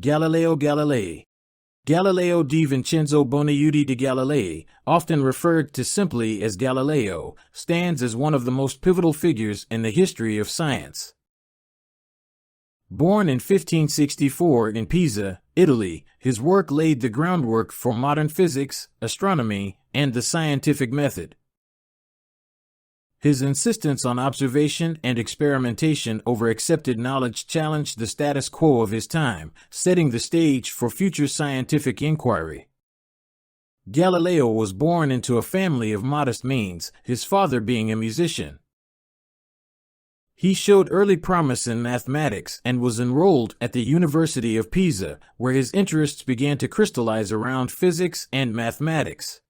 Galileo Galilei. Galileo di Vincenzo Buonaiuti di Galilei, often referred to simply as Galileo, stands as one of the most pivotal figures in the history of science. Born in 1564 in Pisa, Italy, his work laid the groundwork for modern physics, astronomy, and the scientific method. His insistence on observation and experimentation over accepted knowledge challenged the status quo of his time, setting the stage for future scientific inquiry. Galileo was born into a family of modest means, his father being a musician. He showed early promise in mathematics and was enrolled at the University of Pisa, where his interests began to crystallize around physics and mathematics.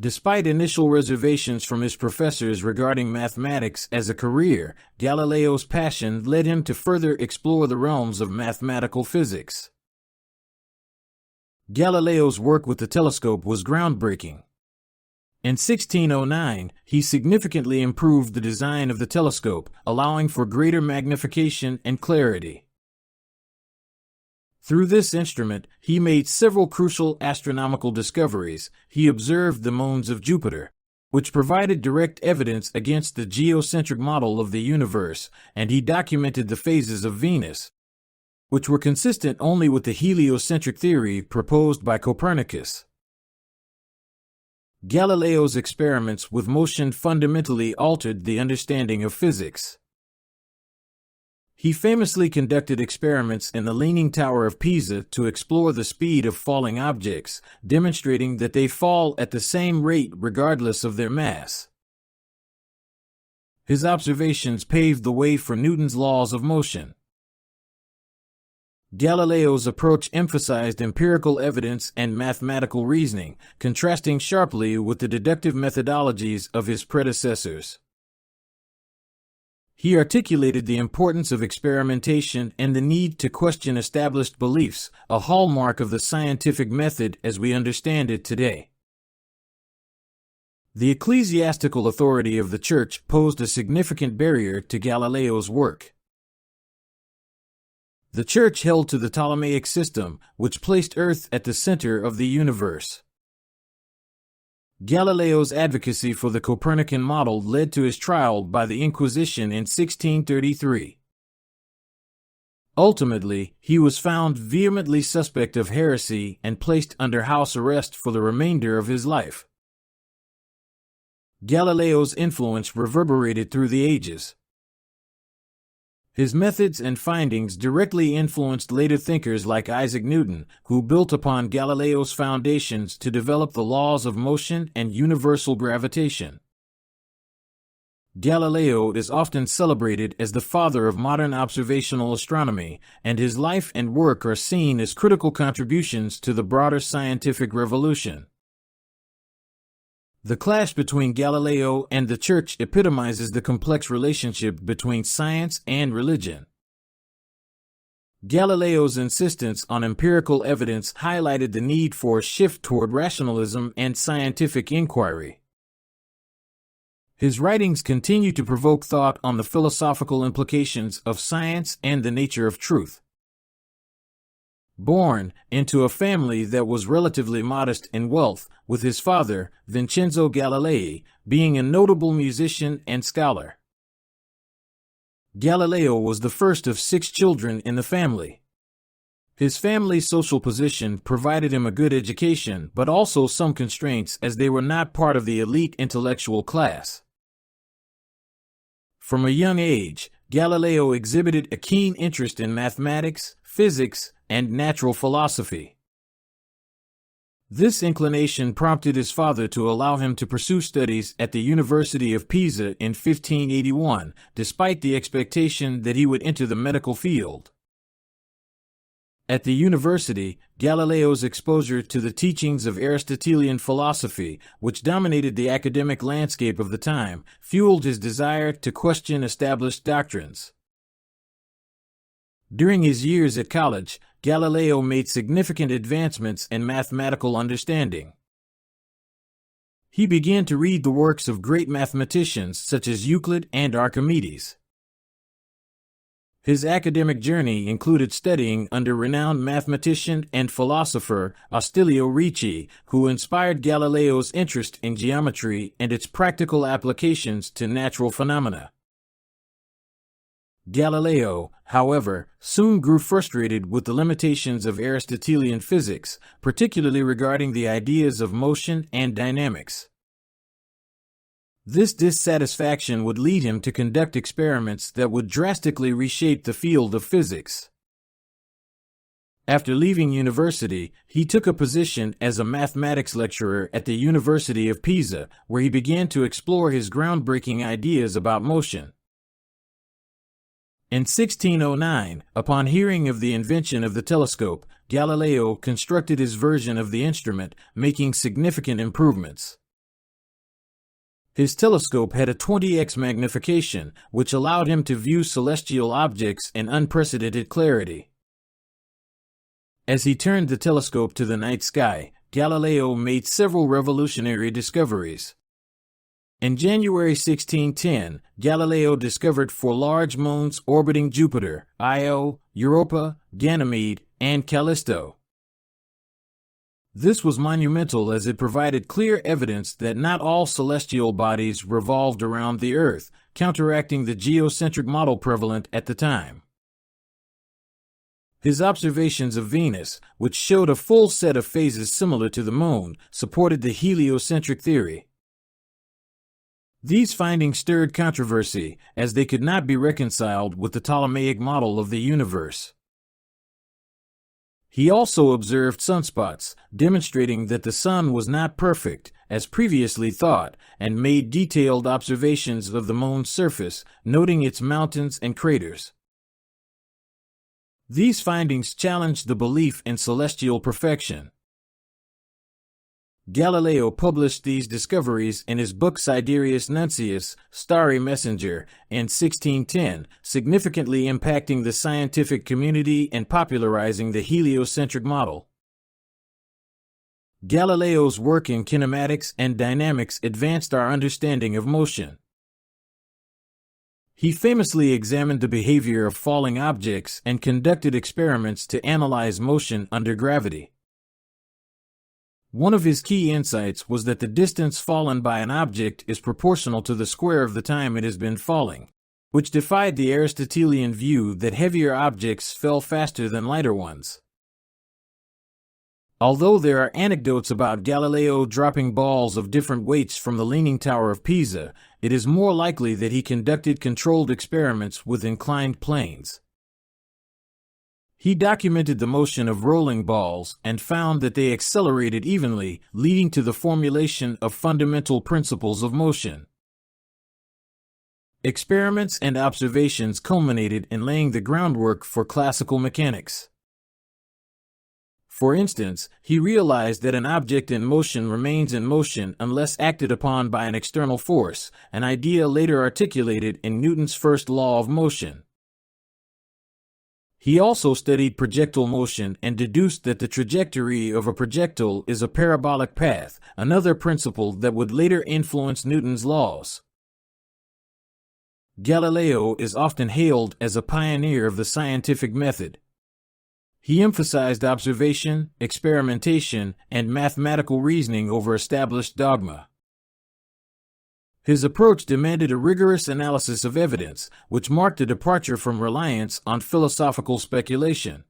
Despite initial reservations from his professors regarding mathematics as a career, Galileo's passion led him to further explore the realms of mathematical physics. Galileo's work with the telescope was groundbreaking. In 1609, he significantly improved the design of the telescope, allowing for greater magnification and clarity. Through this instrument, he made several crucial astronomical discoveries. He observed the moons of Jupiter, which provided direct evidence against the geocentric model of the universe, and he documented the phases of Venus, which were consistent only with the heliocentric theory proposed by Copernicus. Galileo's experiments with motion fundamentally altered the understanding of physics. He famously conducted experiments in the Leaning Tower of Pisa to explore the speed of falling objects, demonstrating that they fall at the same rate regardless of their mass. His observations paved the way for Newton's laws of motion. Galileo's approach emphasized empirical evidence and mathematical reasoning, contrasting sharply with the deductive methodologies of his predecessors. He articulated the importance of experimentation and the need to question established beliefs, a hallmark of the scientific method as we understand it today. The ecclesiastical authority of the Church posed a significant barrier to Galileo's work. The Church held to the Ptolemaic system, which placed Earth at the center of the universe. Galileo's advocacy for the Copernican model led to his trial by the Inquisition in 1633. Ultimately, he was found vehemently suspect of heresy and placed under house arrest for the remainder of his life. Galileo's influence reverberated through the ages. His methods and findings directly influenced later thinkers like Isaac Newton, who built upon Galileo's foundations to develop the laws of motion and universal gravitation. Galileo is often celebrated as the father of modern observational astronomy, and his life and work are seen as critical contributions to the broader scientific revolution. The clash between Galileo and the Church epitomizes the complex relationship between science and religion. Galileo's insistence on empirical evidence highlighted the need for a shift toward rationalism and scientific inquiry. His writings continue to provoke thought on the philosophical implications of science and the nature of truth. Born into a family that was relatively modest in wealth, with his father, Vincenzo Galilei, being a notable musician and scholar. Galileo was the first of 6 children in the family. His family's social position provided him a good education, but also some constraints as they were not part of the elite intellectual class. From a young age, Galileo exhibited a keen interest in mathematics, physics, and natural philosophy. This inclination prompted his father to allow him to pursue studies at the University of Pisa in 1581, despite the expectation that he would enter the medical field. At the university, Galileo's exposure to the teachings of Aristotelian philosophy, which dominated the academic landscape of the time, fueled his desire to question established doctrines. During his years at college, Galileo made significant advancements in mathematical understanding. He began to read the works of great mathematicians such as Euclid and Archimedes. His academic journey included studying under renowned mathematician and philosopher Ostilio Ricci, who inspired Galileo's interest in geometry and its practical applications to natural phenomena. Galileo, however, soon grew frustrated with the limitations of Aristotelian physics, particularly regarding the ideas of motion and dynamics. This dissatisfaction would lead him to conduct experiments that would drastically reshape the field of physics. After leaving university, he took a position as a mathematics lecturer at the University of Pisa, where he began to explore his groundbreaking ideas about motion. In 1609, upon hearing of the invention of the telescope, Galileo constructed his version of the instrument, making significant improvements. His telescope had a 20x magnification, which allowed him to view celestial objects in unprecedented clarity. As he turned the telescope to the night sky, Galileo made several revolutionary discoveries. In January 1610, Galileo discovered 4 large moons orbiting Jupiter: Io, Europa, Ganymede, and Callisto. This was monumental as it provided clear evidence that not all celestial bodies revolved around the Earth, counteracting the geocentric model prevalent at the time. His observations of Venus, which showed a full set of phases similar to the Moon, supported the heliocentric theory. These findings stirred controversy, as they could not be reconciled with the Ptolemaic model of the universe. He also observed sunspots, demonstrating that the sun was not perfect, as previously thought, and made detailed observations of the moon's surface, noting its mountains and craters. These findings challenged the belief in celestial perfection. Galileo published these discoveries in his book Sidereus Nuncius, Starry Messenger, in 1610, significantly impacting the scientific community and popularizing the heliocentric model. Galileo's work in kinematics and dynamics advanced our understanding of motion. He famously examined the behavior of falling objects and conducted experiments to analyze motion under gravity. One of his key insights was that the distance fallen by an object is proportional to the square of the time it has been falling, which defied the Aristotelian view that heavier objects fell faster than lighter ones. Although there are anecdotes about Galileo dropping balls of different weights from the Leaning Tower of Pisa, it is more likely that he conducted controlled experiments with inclined planes. He documented the motion of rolling balls and found that they accelerated evenly, leading to the formulation of fundamental principles of motion. Experiments and observations culminated in laying the groundwork for classical mechanics. For instance, he realized that an object in motion remains in motion unless acted upon by an external force, an idea later articulated in Newton's first law of motion. He also studied projectile motion and deduced that the trajectory of a projectile is a parabolic path, another principle that would later influence Newton's laws. Galileo is often hailed as a pioneer of the scientific method. He emphasized observation, experimentation, and mathematical reasoning over established dogma. His approach demanded a rigorous analysis of evidence, which marked a departure from reliance on philosophical speculation.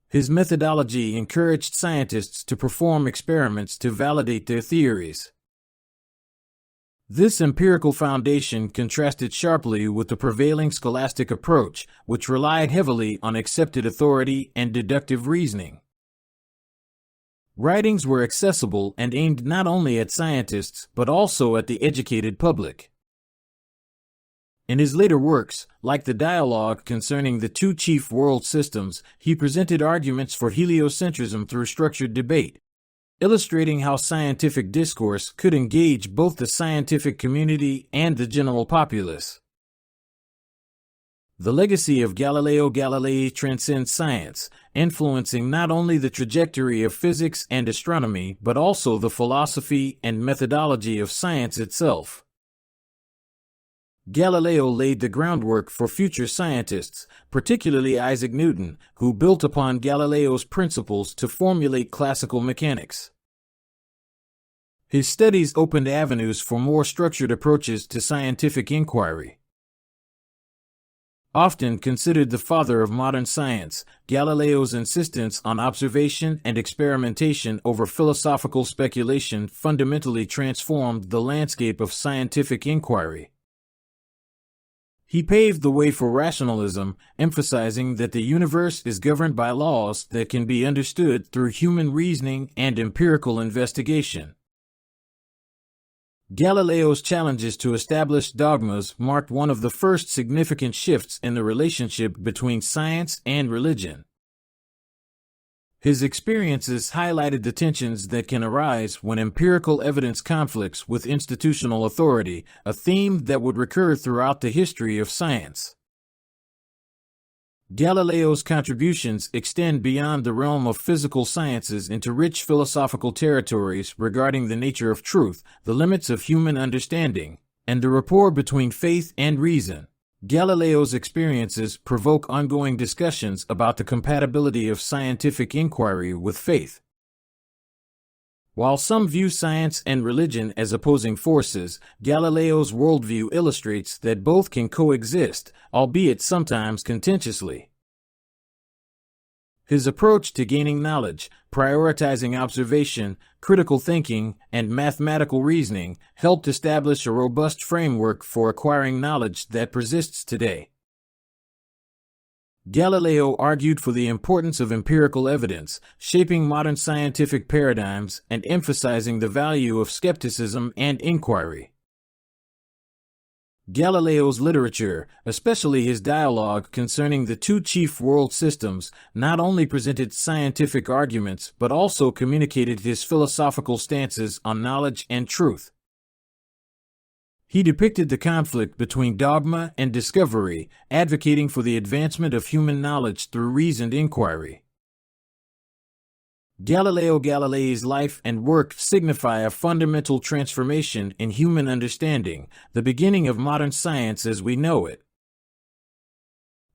His methodology encouraged scientists to perform experiments to validate their theories. This empirical foundation contrasted sharply with the prevailing scholastic approach, which relied heavily on accepted authority and deductive reasoning. Writings were accessible and aimed not only at scientists but also at the educated public. In his later works, like the dialogue concerning the 2 chief world systems, he presented arguments for heliocentrism through structured debate, illustrating how scientific discourse could engage both the scientific community and the general populace. The legacy of Galileo Galilei transcends science, influencing not only the trajectory of physics and astronomy but also the philosophy and methodology of science itself. Galileo laid the groundwork for future scientists, particularly Isaac Newton, who built upon Galileo's principles to formulate classical mechanics. His studies opened avenues for more structured approaches to scientific inquiry. Often considered the father of modern science, Galileo's insistence on observation and experimentation over philosophical speculation fundamentally transformed the landscape of scientific inquiry. He paved the way for rationalism, emphasizing that the universe is governed by laws that can be understood through human reasoning and empirical investigation. Galileo's challenges to established dogmas marked one of the first significant shifts in the relationship between science and religion. His experiences highlighted the tensions that can arise when empirical evidence conflicts with institutional authority, a theme that would recur throughout the history of science. Galileo's contributions extend beyond the realm of physical sciences into rich philosophical territories regarding the nature of truth, the limits of human understanding, and the rapport between faith and reason. Galileo's experiences provoke ongoing discussions about the compatibility of scientific inquiry with faith. While some view science and religion as opposing forces, Galileo's worldview illustrates that both can coexist, albeit sometimes contentiously. His approach to gaining knowledge, prioritizing observation, critical thinking, and mathematical reasoning, helped establish a robust framework for acquiring knowledge that persists today. Galileo argued for the importance of empirical evidence, shaping modern scientific paradigms and emphasizing the value of skepticism and inquiry. Galileo's literature, especially his dialogue concerning the two chief world systems, not only presented scientific arguments but also communicated his philosophical stances on knowledge and truth. He depicted the conflict between dogma and discovery, advocating for the advancement of human knowledge through reasoned inquiry. Galileo Galilei's life and work signify a fundamental transformation in human understanding, the beginning of modern science as we know it.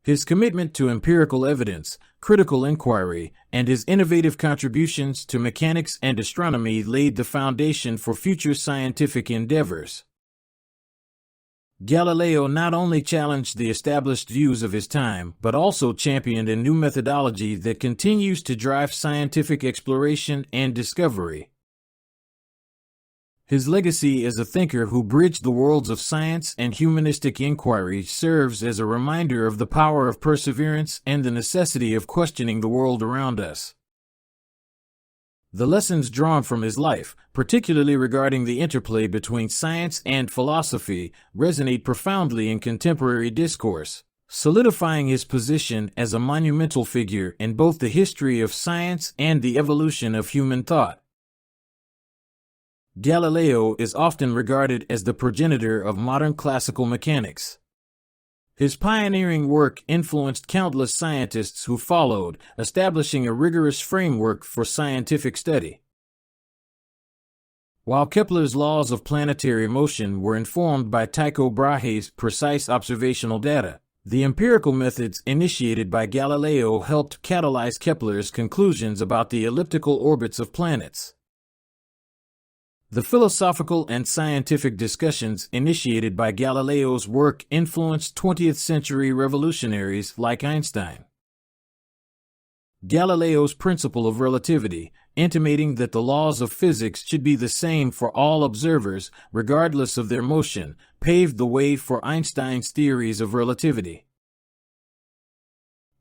His commitment to empirical evidence, critical inquiry, and his innovative contributions to mechanics and astronomy laid the foundation for future scientific endeavors. Galileo not only challenged the established views of his time, but also championed a new methodology that continues to drive scientific exploration and discovery. His legacy as a thinker who bridged the worlds of science and humanistic inquiry serves as a reminder of the power of perseverance and the necessity of questioning the world around us. The lessons drawn from his life, particularly regarding the interplay between science and philosophy, resonate profoundly in contemporary discourse, solidifying his position as a monumental figure in both the history of science and the evolution of human thought. Galileo is often regarded as the progenitor of modern classical mechanics. His pioneering work influenced countless scientists who followed, establishing a rigorous framework for scientific study. While Kepler's laws of planetary motion were informed by Tycho Brahe's precise observational data, the empirical methods initiated by Galileo helped catalyze Kepler's conclusions about the elliptical orbits of planets. The philosophical and scientific discussions initiated by Galileo's work influenced 20th-century revolutionaries like Einstein. Galileo's principle of relativity, intimating that the laws of physics should be the same for all observers, regardless of their motion, paved the way for Einstein's theories of relativity.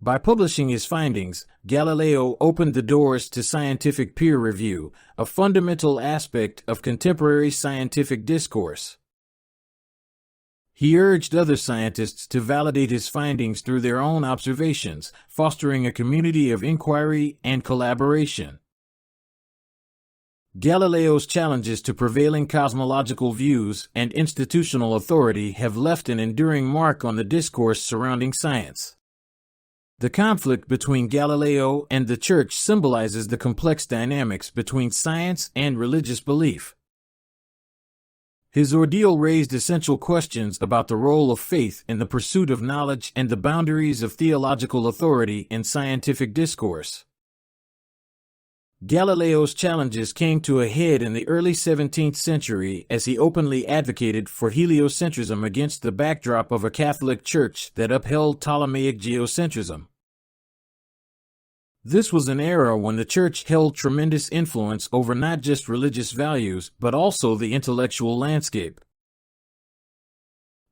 By publishing his findings, Galileo opened the doors to scientific peer review, a fundamental aspect of contemporary scientific discourse. He urged other scientists to validate his findings through their own observations, fostering a community of inquiry and collaboration. Galileo's challenges to prevailing cosmological views and institutional authority have left an enduring mark on the discourse surrounding science. The conflict between Galileo and the Church symbolizes the complex dynamics between science and religious belief. His ordeal raised essential questions about the role of faith in the pursuit of knowledge and the boundaries of theological authority in scientific discourse. Galileo's challenges came to a head in the early 17th century as he openly advocated for heliocentrism against the backdrop of a Catholic Church that upheld Ptolemaic geocentrism. This was an era when the Church held tremendous influence over not just religious values but also the intellectual landscape.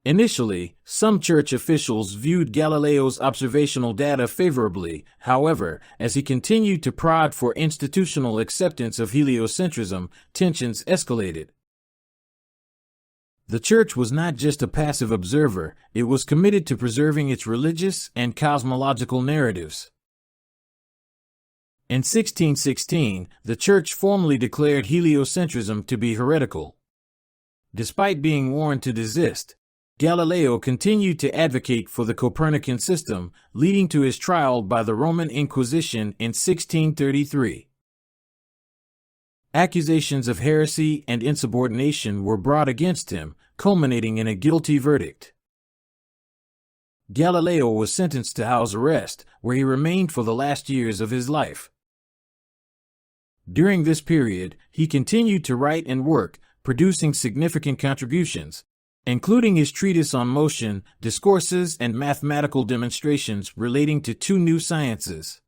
Initially, some church officials viewed Galileo's observational data favorably. However, as he continued to prod for institutional acceptance of heliocentrism, tensions escalated. The Church was not just a passive observer, it was committed to preserving its religious and cosmological narratives. In 1616, the Church formally declared heliocentrism to be heretical. Despite being warned to desist, Galileo continued to advocate for the Copernican system, leading to his trial by the Roman Inquisition in 1633. Accusations of heresy and insubordination were brought against him, culminating in a guilty verdict. Galileo was sentenced to house arrest, where he remained for the last years of his life. During this period, he continued to write and work, producing significant contributions, including his treatise on motion, discourses, and mathematical demonstrations relating to two new sciences.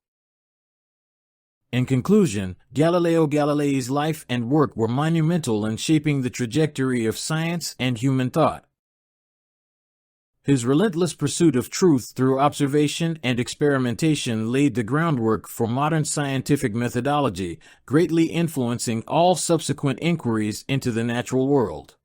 In conclusion, Galileo Galilei's life and work were monumental in shaping the trajectory of science and human thought. His relentless pursuit of truth through observation and experimentation laid the groundwork for modern scientific methodology, greatly influencing all subsequent inquiries into the natural world.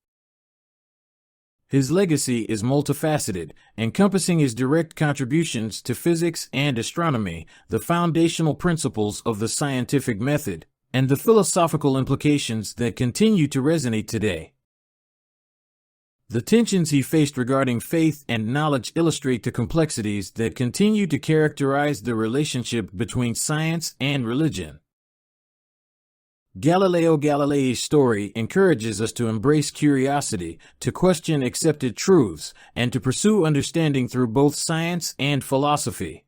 His legacy is multifaceted, encompassing his direct contributions to physics and astronomy, the foundational principles of the scientific method, and the philosophical implications that continue to resonate today. The tensions he faced regarding faith and knowledge illustrate the complexities that continue to characterize the relationship between science and religion. Galileo Galilei's story encourages us to embrace curiosity, to question accepted truths, and to pursue understanding through both science and philosophy.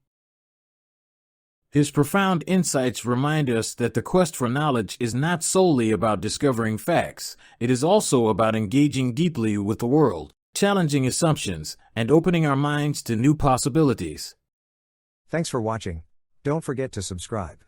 His profound insights remind us that the quest for knowledge is not solely about discovering facts, it is also about engaging deeply with the world, challenging assumptions, and opening our minds to new possibilities. Thanks for watching. Don't forget to subscribe.